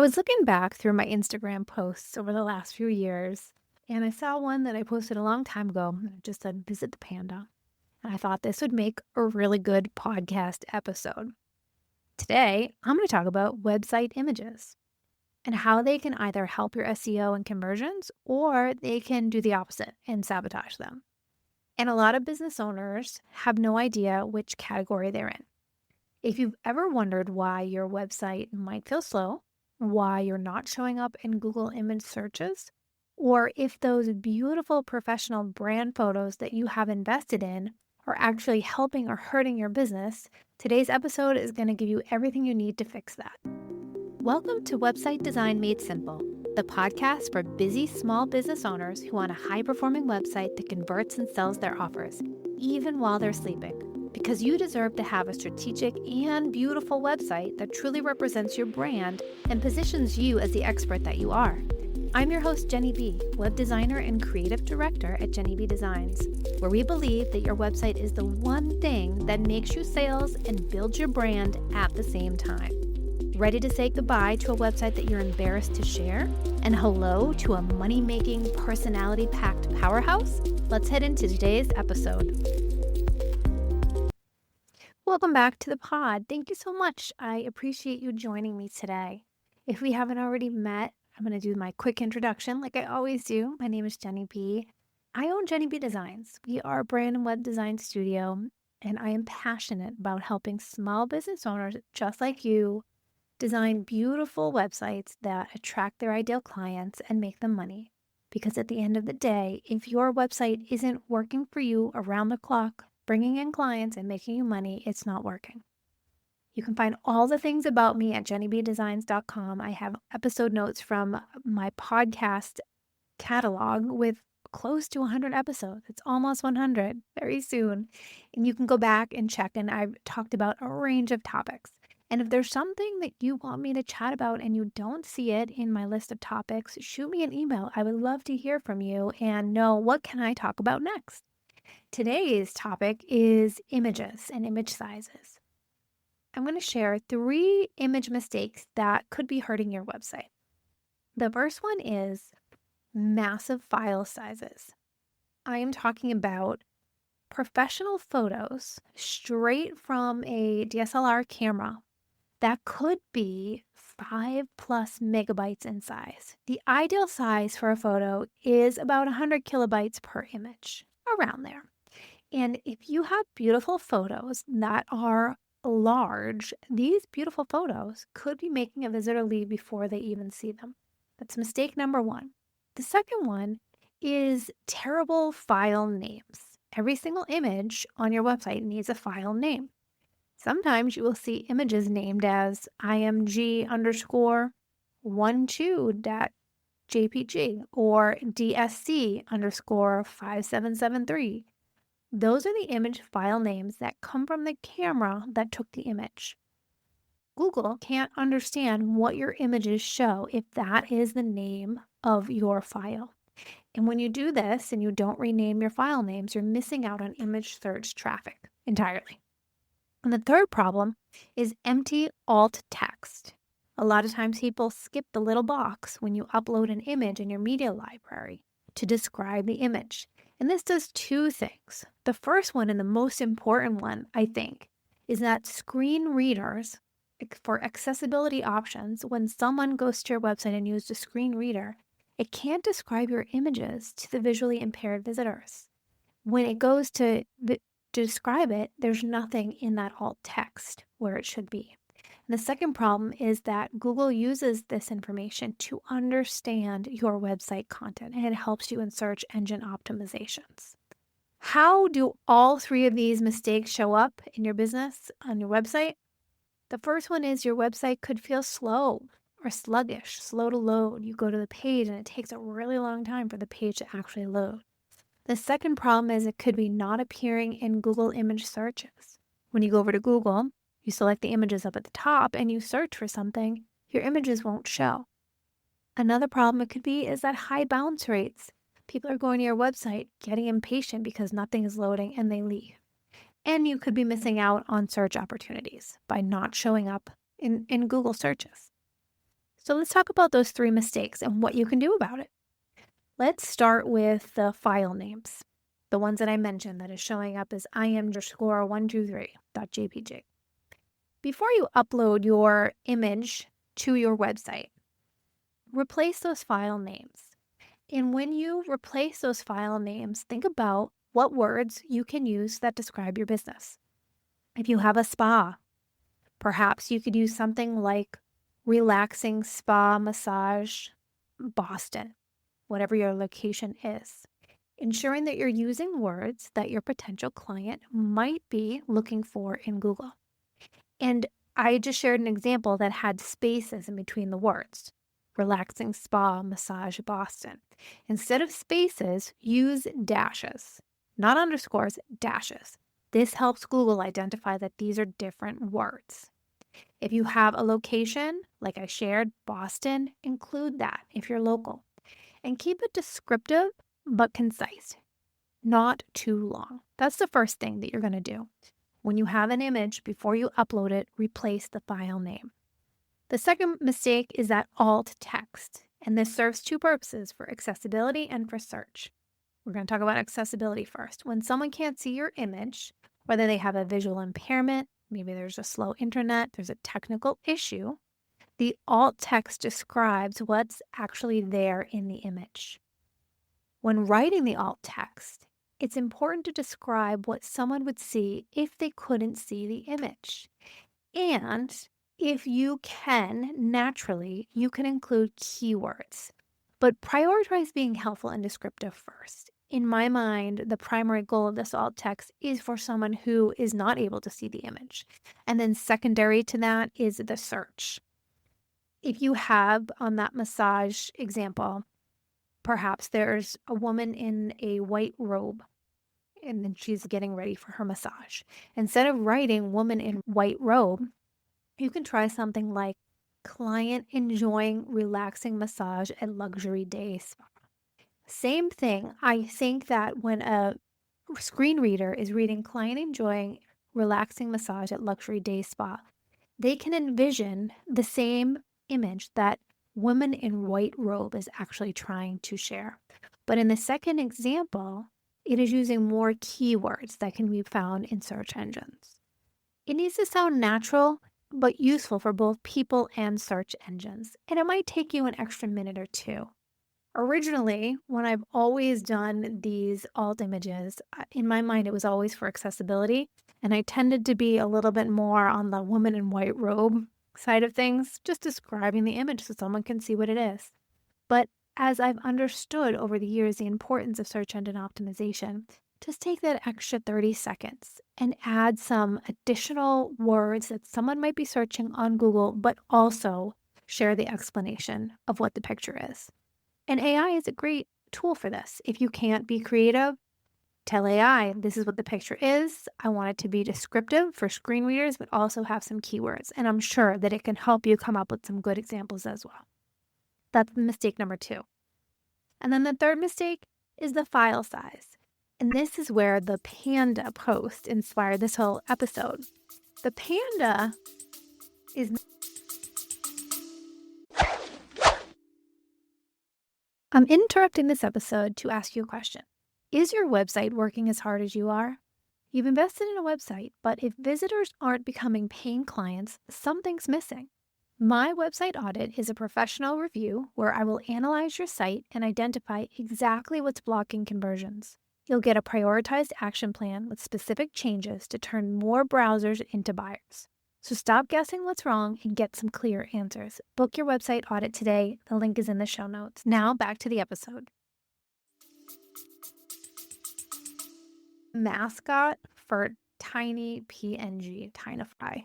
I was looking back through my Instagram posts over the last few years, and I saw one that I posted a long time ago. And it just said, Visit the Panda. And I thought this would make a really good podcast episode. Today, I'm going to talk about website images and how they can either help your SEO and conversions or they can do the opposite and sabotage them. And a lot of business owners have no idea which category they're in. If you've ever wondered why your website might feel slow, why you're not showing up in Google image searches, or if those beautiful professional brand photos that you have invested in are actually helping or hurting your business, today's episode is going to give you everything you need to fix that. Welcome to Website Design Made Simple, the podcast for busy small business owners who want a high-performing website that converts and sells their offers, even while they're sleeping. Because you deserve to have a strategic and beautiful website that truly represents your brand and positions you as the expert that you are. I'm your host, Jenny B., web designer and creative director at Jenny B Designs, where we believe that your website is the one thing that makes you sales and builds your brand at the same time. Ready to say goodbye to a website that you're embarrassed to share? And hello to a money-making, personality-packed powerhouse? Let's head into today's episode. Welcome back to the pod. Thank you so much. I appreciate you joining me today. If we haven't already met, I'm going to do my quick introduction like I always do. My name is Jenny B. I own Jenny B Designs. We are a brand and web design studio, and I am passionate about helping small business owners just like you design beautiful websites that attract their ideal clients and make them money. Because at the end of the day, if your website isn't working for you around the clock, bringing in clients and making you money, it's not working. You can find all the things about me at jennybdesigns.com. I have episode notes from my podcast catalog with close to 100 episodes. It's almost 100 very soon. And you can go back and check, and I've talked about a range of topics. And if there's something that you want me to chat about and you don't see it in my list of topics, shoot me an email. I would love to hear from you and know what can I talk about next. Today's topic is images and image sizes. I'm going to share 3 image mistakes that could be hurting your website. The first one is massive file sizes. I am talking about professional photos straight from a DSLR camera that could be 5+ megabytes in size. The ideal size for a photo is about 100 kilobytes per image, around there. And if you have beautiful photos that are large, these beautiful photos could be making a visitor leave before they even see them. That's mistake number 1. The second one is terrible file names. Every single image on your website needs a file name. Sometimes you will see images named as img_12.jpg or dsc_5773. Those are the image file names that come from the camera that took the image. Google can't understand what your images show if that is the name of your file. And when you do this and you don't rename your file names, you're missing out on image search traffic entirely. And the third problem is empty alt text. A lot of times people skip the little box when you upload an image in your media library to describe the image. And this does 2 things. The first one, and the most important one, I think, is that screen readers, for accessibility options, when someone goes to your website and uses a screen reader, it can't describe your images to the visually impaired visitors. When it goes to describe it, there's nothing in that alt text where it should be. And the second problem is that Google uses this information to understand your website content, and it helps you in search engine optimizations. How do all 3 of these mistakes show up in your business on your website? The first one is your website could feel slow or sluggish, slow to load. You go to the page and it takes a really long time for the page to actually load. The second problem is it could be not appearing in Google image searches. When you go over to Google, you select the images up at the top and you search for something, your images won't show. Another problem it could be is that high bounce rates. People are going to your website, getting impatient because nothing is loading, and they leave. And you could be missing out on search opportunities by not showing up in Google searches. So let's talk about those three mistakes and what you can do about it. Let's start with the file names, the ones that I mentioned that is showing up as im_123.jpg. Before you upload your image to your website, replace those file names. And when you replace those file names, think about what words you can use that describe your business. If you have a spa, perhaps you could use something like relaxing spa massage Boston, whatever your location is. Ensuring that you're using words that your potential client might be looking for in Google. And I just shared an example that had spaces in between the words. Relaxing spa massage Boston. Instead of spaces, use dashes, not underscores, dashes. This helps Google identify that these are different words. If you have a location, like I shared, Boston, include that if you're local. And keep it descriptive but concise, not too long. That's the first thing that you're going to do. When you have an image, before you upload it, replace the file name. The second mistake is that alt text, and this serves two purposes, for accessibility and for search. We're going to talk about accessibility first. When someone can't see your image, whether they have a visual impairment, maybe there's a slow internet, there's a technical issue, the alt text describes what's actually there in the image. When writing the alt text, it's important to describe what someone would see if they couldn't see the image. And if you can, naturally, you can include keywords, but prioritize being helpful and descriptive first. In my mind, the primary goal of this alt text is for someone who is not able to see the image. And then secondary to that is the search. If you have, on that massage example, perhaps there's a woman in a white robe and then she's getting ready for her massage. Instead of writing woman in white robe, you can try something like client enjoying relaxing massage at luxury day spa. Same thing. I think that when a screen reader is reading client enjoying relaxing massage at luxury day spa, they can envision the same image that woman in white robe is actually trying to share. But in the second example, it is using more keywords that can be found in search engines. It needs to sound natural, but useful for both people and search engines, and it might take you an extra minute or two. Originally, when I've always done these alt images, in my mind, it was always for accessibility, and I tended to be a little bit more on the woman in white robe side of things, just describing the image so someone can see what it is. But as I've understood over the years the importance of search engine optimization, just take that extra 30 seconds and add some additional words that someone might be searching on Google, but also share the explanation of what the picture is. And AI is a great tool for this. If you can't be creative, tell AI, this is what the picture is. I want it to be descriptive for screen readers, but also have some keywords. And I'm sure that it can help you come up with some good examples as well. That's mistake number 2. And then the third mistake is the file size. And this is where the panda post inspired this whole episode. The panda is... I'm interrupting this episode to ask you a question. Is your website working as hard as you are? You've invested in a website, but if visitors aren't becoming paying clients, something's missing. My website audit is a professional review where I will analyze your site and identify exactly what's blocking conversions. You'll get a prioritized action plan with specific changes to turn more browsers into buyers. So stop guessing what's wrong and get some clear answers. Book your website audit today. The link is in the show notes. Now back to the episode. Mascot for Tiny PNG, Tinify.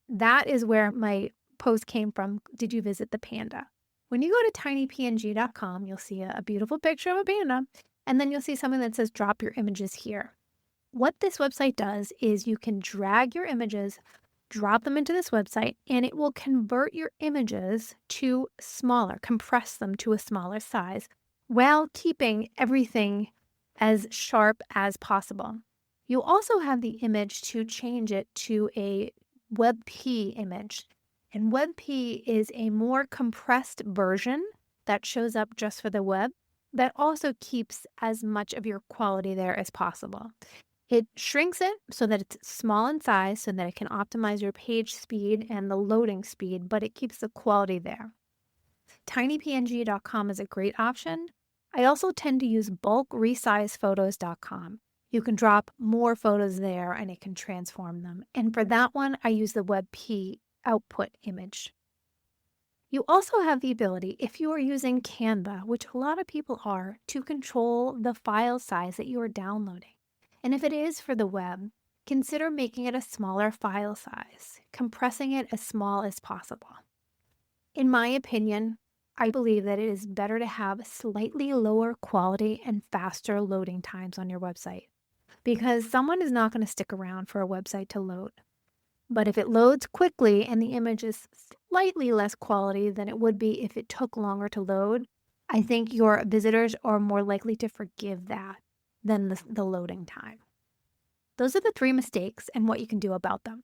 That is where my post came from. Did you visit the panda? When you go to tinypng.com, you'll see a beautiful picture of a panda, and then you'll see something that says drop your images here. What this website does is you can drag your images, drop them into this website, and it will convert your images to smaller, compress them to a smaller size while keeping everything as sharp as possible. You also have the image to change it to a WebP image. And WebP is a more compressed version that shows up just for the web that also keeps as much of your quality there as possible. It shrinks it so that it's small in size so that it can optimize your page speed and the loading speed, but it keeps the quality there. tinypng.com is a great option. I also tend to use bulkresizePhotos.com. You can drop more photos there and it can transform them. And for that one, I use the WebP output image. You also have the ability, if you are using Canva, which a lot of people are, to control the file size that you are downloading. And if it is for the web, consider making it a smaller file size, compressing it as small as possible. In my opinion, I believe that it is better to have slightly lower quality and faster loading times on your website because someone is not going to stick around for a website to load. But if it loads quickly and the image is slightly less quality than it would be if it took longer to load, I think your visitors are more likely to forgive that than the loading time. Those are the 3 mistakes and what you can do about them.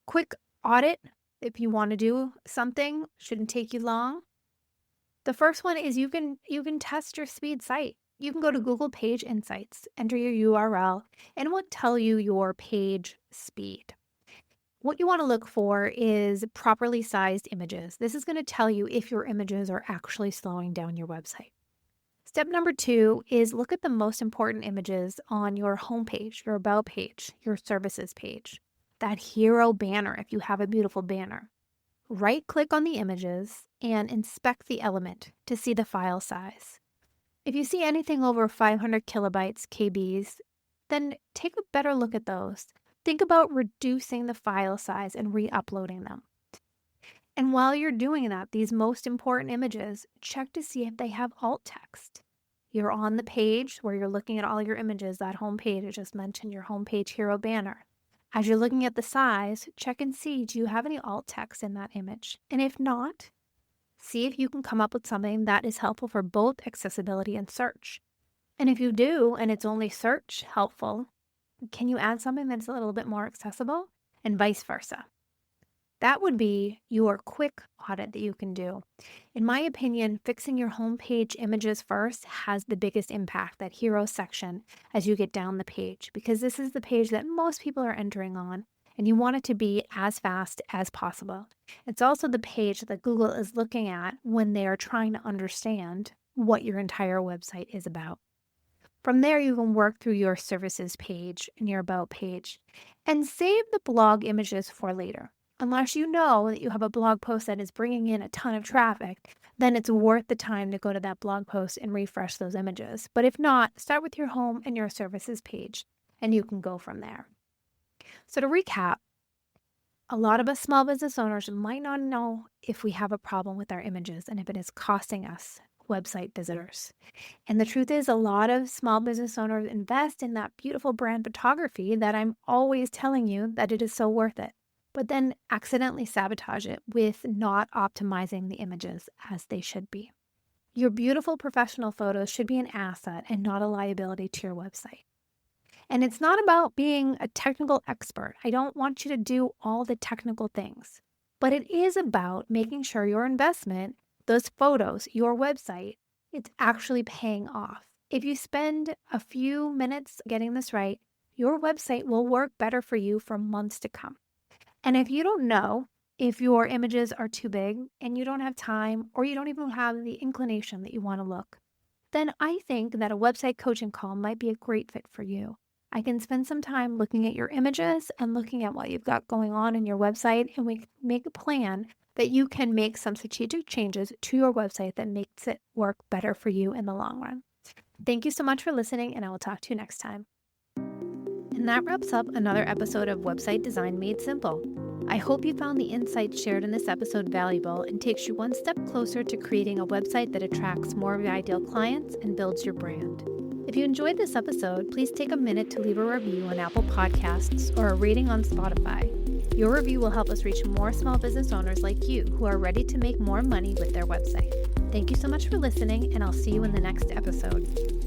Quick audit, if you want to do something, shouldn't take you long. The first one is you can test your speed site. You can go to Google Page Insights, enter your URL, and it will tell you your page speed. What you want to look for is properly sized images. This is going to tell you if your images are actually slowing down your website. Step number 2 is look at the most important images on your homepage, your about page, your services page. That hero banner, if you have a beautiful banner. Right-click on the images and inspect the element to see the file size. If you see anything over 500 kilobytes, KBs, then take a better look at those. Think about reducing the file size and re-uploading them. And while you're doing that, these most important images, check to see if they have alt text. You're on the page where you're looking at all your images, that home page I just mentioned, your homepage hero banner. As you're looking at the size, check and see, do you have any alt text in that image? And if not, see if you can come up with something that is helpful for both accessibility and search. And if you do, and it's only search helpful, can you add something that's a little bit more accessible? And vice versa. That would be your quick audit that you can do. In my opinion, fixing your homepage images first has the biggest impact, that hero section, as you get down the page, because this is the page that most people are entering on, and you want it to be as fast as possible. It's also the page that Google is looking at when they are trying to understand what your entire website is about. From there, you can work through your services page and your about page and save the blog images for later. Unless you know that you have a blog post that is bringing in a ton of traffic, then it's worth the time to go to that blog post and refresh those images. But if not, start with your home and your services page, and you can go from there. So to recap, a lot of us small business owners might not know if we have a problem with our images and if it is costing us website visitors. And the truth is, a lot of small business owners invest in that beautiful brand photography that I'm always telling you that it is so worth it, but then accidentally sabotage it with not optimizing the images as they should be. Your beautiful professional photos should be an asset and not a liability to your website. And it's not about being a technical expert. I don't want you to do all the technical things, but it is about making sure your investment, those photos, your website, it's actually paying off. If you spend a few minutes getting this right, your website will work better for you for months to come. And if you don't know if your images are too big and you don't have time or you don't even have the inclination that you want to look, then I think that a website coaching call might be a great fit for you. I can spend some time looking at your images and looking at what you've got going on in your website, and we make a plan that you can make some strategic changes to your website that makes it work better for you in the long run. Thank you so much for listening, and I will talk to you next time. And that wraps up another episode of Website Design Made Simple. I hope you found the insights shared in this episode valuable and takes you one step closer to creating a website that attracts more of your ideal clients and builds your brand. If you enjoyed this episode, please take a minute to leave a review on Apple Podcasts or a rating on Spotify. Your review will help us reach more small business owners like you who are ready to make more money with their website. Thank you so much for listening, and I'll see you in the next episode.